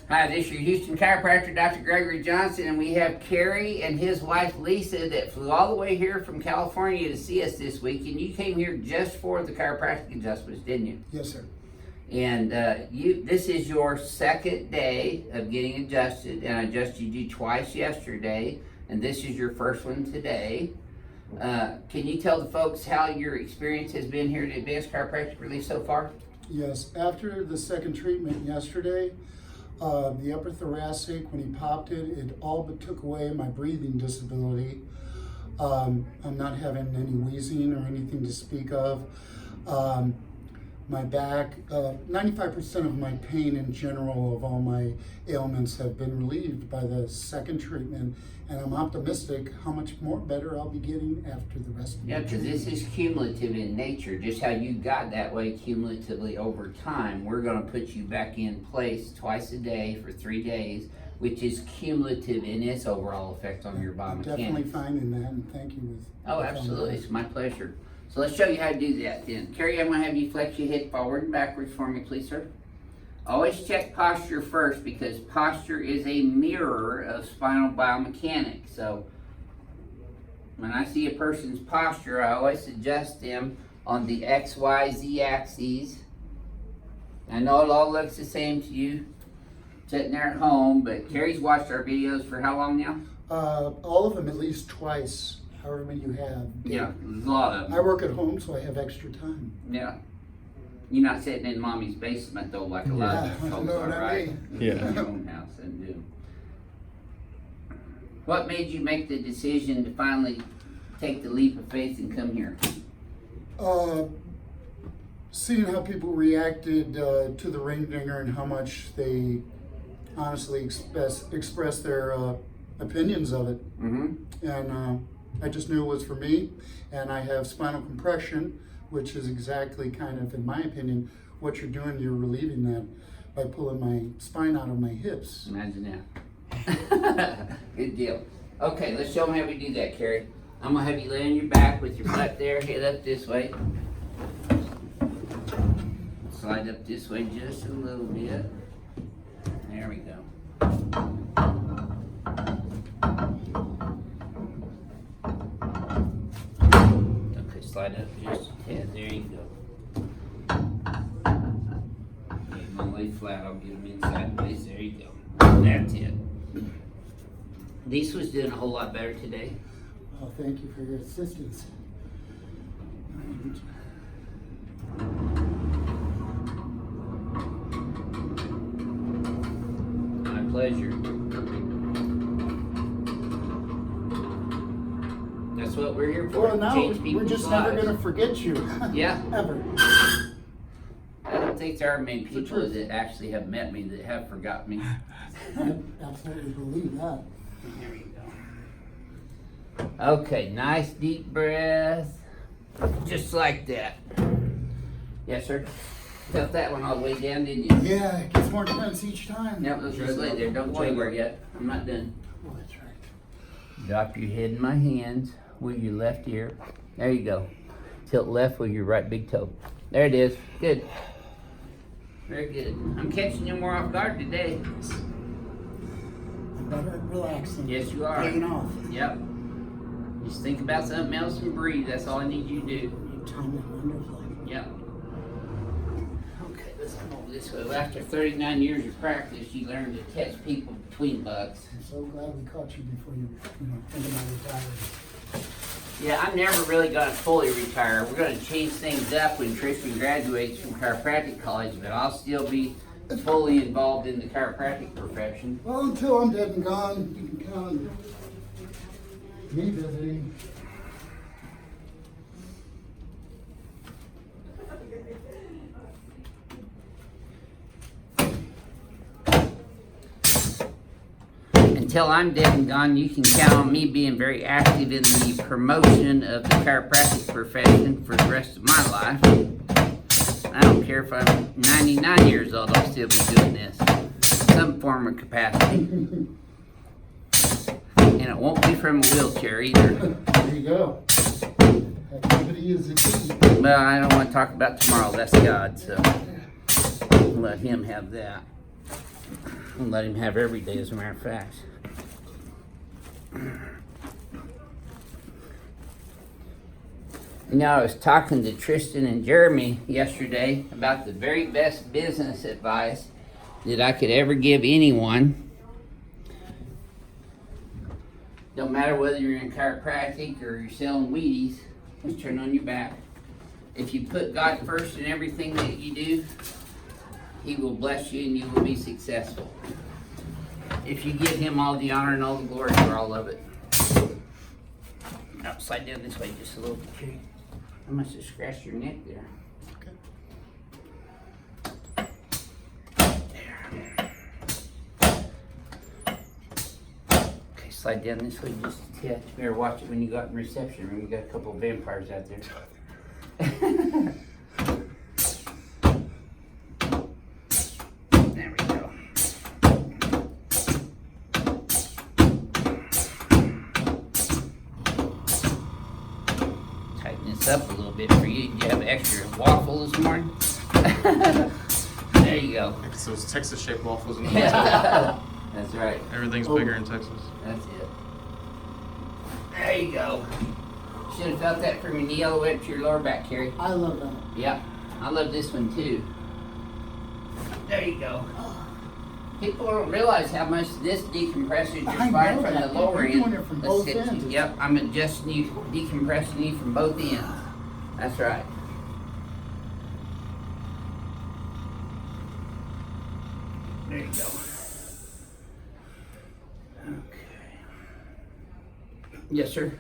Hi, this is your Houston chiropractor, Dr. Gregory Johnson, and we have Kerry and his wife Lisa that flew all the way here from California to see us this week. And you came here just for the chiropractic adjustments, didn't you? Yes, sir. And this is your second day of getting adjusted, and I adjusted you twice yesterday, and this is your first one today. Can you tell the folks how your experience has been here at Advanced Chiropractic Relief so far? Yes, after the second treatment yesterday, the upper thoracic, when he popped it, it all but took away my breathing disability. I'm not having any wheezing or anything to speak of. My back, 95% of my pain in general of all my ailments have been relieved by the second treatment, and I'm optimistic how much more better I'll be getting after the rest of the treatment. Yeah, because this is cumulative in nature. Just how you got that way cumulatively over time, we're going to put you back in place twice a day for 3 days, which is cumulative in its overall effect on your biomechanics. Definitely finding that, and thank you. Oh, absolutely. It's my pleasure. So let's show you how to do that then. Kerry, I'm going to have you flex your head forward and backwards for me, please, sir. Always check posture first, because posture is a mirror of spinal biomechanics. So when I see a person's posture, I always adjust them on the X, Y, Z axes. I know it all looks the same to you sitting there at home, but Kerry's watched our videos for how long now? All of them at least twice, however many you have. Yeah, there's a lot of them. I work at home, so I have extra time. Yeah. You're not sitting in mommy's basement though, like a lot of Yeah, folks know are, what I right? mean. In your own house and do. What made you make the decision to finally take the leap of faith and come here? Seeing how people reacted to the ring dinger and how much they honestly express their opinions of it. Mm-hmm. And I just knew it was for me. And I have spinal compression, which is exactly kind of, in my opinion, what you're doing. You're relieving that by pulling my spine out of my hips. Imagine that. Good deal. Okay, let's show them how we do that, Kerry. I'm going to have you lay on your back with your butt there, head up this way. Slide up this way just a little bit. There we go. Okay, slide up just a tad. There you go. Get them all lay flat. I'll get them inside place. There you go. That's it. Lisa's doing a whole lot better today. Oh, thank you for your assistance. My pleasure. That's what we're here for. Well, now Change people's we're just lives. never going to forget you. Yeah. Ever. I don't think there are many people that actually have met me that have forgotten me. I absolutely believe that. There you go. Okay, nice deep breath. Just like that. Yes, sir. Felt that one all the way down, didn't you? Yeah, it gets more intense each time. Yep, let's just lay there. Don't go anywhere yet. I'm not done. Oh, that's right. Drop your head in my hands with your left ear. There you go. Tilt left with your right big toe. There it is. Good. Very good. I'm catching you more off guard today. I'm better at relaxing. Yes, you are. Taking off. Yep. Just think about something else and breathe. That's all I need you to do. You timed it wonderfully. Yep. Okay, let's come over this way. Well, after 39 years of practice, you learn to catch people between bugs. I'm so glad we caught you before you think about retiring. Yeah, I'm never really going to fully retire. We're going to change things up when Tristan graduates from chiropractic college, but I'll still be fully involved in the chiropractic profession. Well, until I'm dead and gone, you can count on me visiting. Until I'm dead and gone, you can count on me being very active in the promotion of the chiropractic profession for the rest of my life. I don't care if I'm 99 years old, I'll still be doing this. Some form of capacity. And it won't be from a wheelchair either. There you go. Activity is the key. Well, I don't want to talk about tomorrow, that's God, so let him have that. I'm gonna let him have every day, as a matter of fact. You know, I was talking to Tristan and Jeremy yesterday about the very best business advice that I could ever give anyone. Don't matter whether you're in chiropractic or you're selling Wheaties, just turn on your back. If you put God first in everything that you do, He will bless you and you will be successful. If you give Him all the honor and all the glory for all of it. Now, slide down this way just a little bit. Okay. I must have scratched your neck there. Okay, slide down this way just a touch. You better watch it when you go out in the reception room. We got a couple of vampires out there. There we go. Tighten this up a little bit for you. Did you have extra waffle this morning? There you go. So it's Texas-shaped waffles in the That's right. Everything's bigger in Texas. That's it. There you go. Should have felt that from your knee all the way up to your lower back, Carrie. I love that. Yep. I love this one too. There you go. People don't realize how much this decompresses your I spine know from that. the lower You're end. doing it from Let's both sit- ends. Yep, I'm adjusting you, decompressing you from both ends. That's right. There you go. Okay. Yes, sir.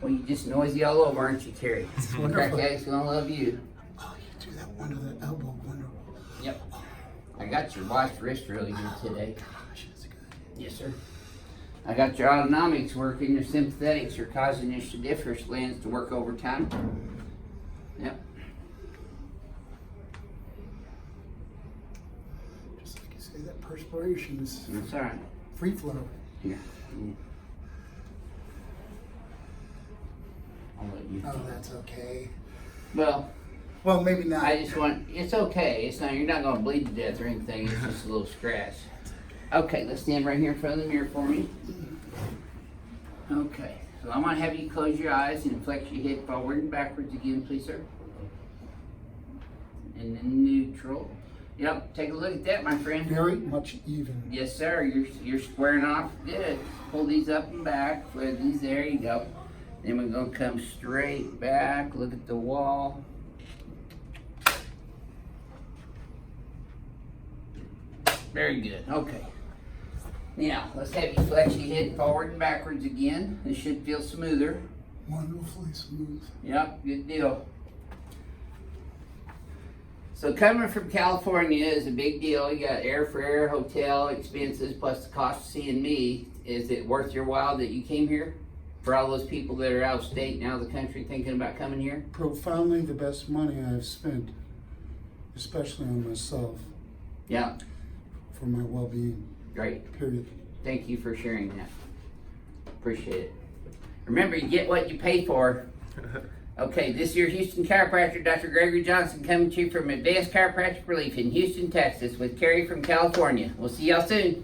Well, you're just noisy all over, aren't you, Carrie? wonderful. Crack addict's gonna love you. Oh, you do that under the elbow, wonderful. Yep. I got your wife's wrist really good today. Gosh, that's good. Yes, sir. I got your autonomics working. Your sympathetics are causing your stridifferous glands to work overtime. Yep. Just like you say, that perspiration is That's all right. free flow. Here. I'll let you. Oh, that's okay. Well, Well, maybe not. I just want, it's okay. It's not, you're not gonna bleed to death or anything. It's just a little scratch. Okay, let's stand right here in front of the mirror for me. Okay, so I'm gonna have you close your eyes and flex your head forward and backwards again, please, sir. And then neutral. Yep, take a look at that, my friend. Very much even. Yes, sir. You're squaring off. Good. Pull these up and back. Flip these. There you go. Then we're gonna come straight back. Look at the wall. Very good. Okay. Now let's have you flex your head forward and backwards again. This should feel smoother. Wonderfully smooth. Yep. Good deal. So coming from California is a big deal. You got airfare, hotel expenses, plus the cost of seeing me. Is it worth your while that you came here? For all those people that are out of state and out of the country thinking about coming here? Profoundly the best money I've spent, especially on myself, Yeah, for my well-being, great. period. Thank you for sharing that. Appreciate it. Remember, you get what you pay for. Okay, this is your Houston chiropractor, Dr. Gregory Johnson, coming to you from Advanced Chiropractic Relief in Houston, Texas, with Carrie from California. We'll see y'all soon.